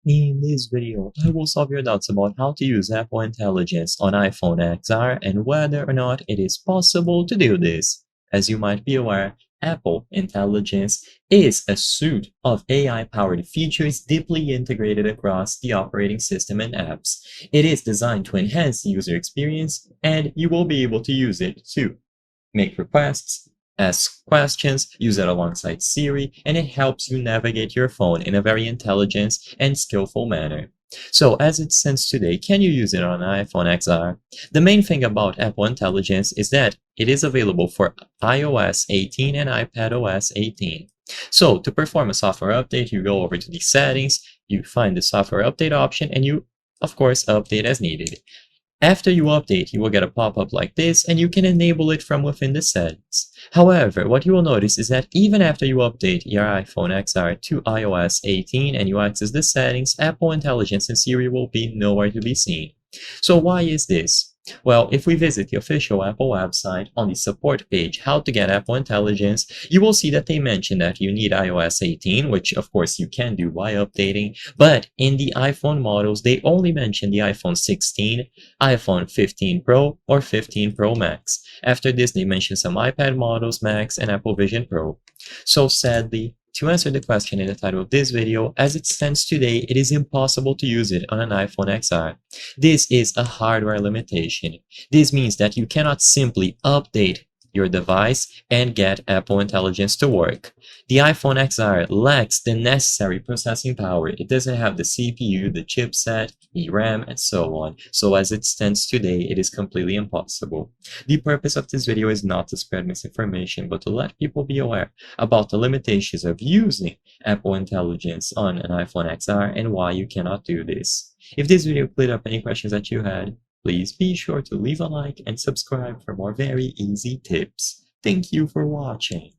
In this video, I will solve your doubts about how to use Apple Intelligence on iPhone XR and whether or not it is possible to do this. As you might be aware, Apple Intelligence is a suite of AI-powered features deeply integrated across the operating system and apps. It is designed to enhance the user experience, and you will be able to use it to make requests, ask questions, use it alongside Siri, and it helps you navigate your phone in a very intelligent and skillful manner. So, as it stands today, can you use it on an iPhone XR? The main thing about Apple Intelligence is that it is available for iOS 18 and iPadOS 18. So, to perform a software update, you go over to the settings, you find the software update option, and you, of course, update as needed. After you update, you will get a pop-up like this, and you can enable it from within the settings. However, what you will notice is that even after you update your iPhone XR to iOS 18 and you access the settings, Apple Intelligence and Siri will be nowhere to be seen. So why is this? Well, if we visit the official Apple website on the support page, How to Get Apple Intelligence, you will see that they mention that you need iOS 18, which of course you can do by updating, but in the iPhone models, they only mention the iPhone 16, iPhone 15 Pro, or 15 Pro Max. After this, they mention some iPad models, Max, and Apple Vision Pro. So sadly, to answer the question in the title of this video, as it stands today, it is impossible to use it on an iPhone XR. This is a hardware limitation. This means that you cannot simply update your device and get Apple Intelligence to work. The iPhone XR lacks the necessary processing power. It doesn't have the CPU, the chipset, the RAM, and so on. So as it stands today, it is completely impossible. The purpose of this video is not to spread misinformation, but to let people be aware about the limitations of using Apple Intelligence on an iPhone XR and why you cannot do this. If this video cleared up any questions that you had, please be sure to leave a like and subscribe for more very easy tips. Thank you for watching.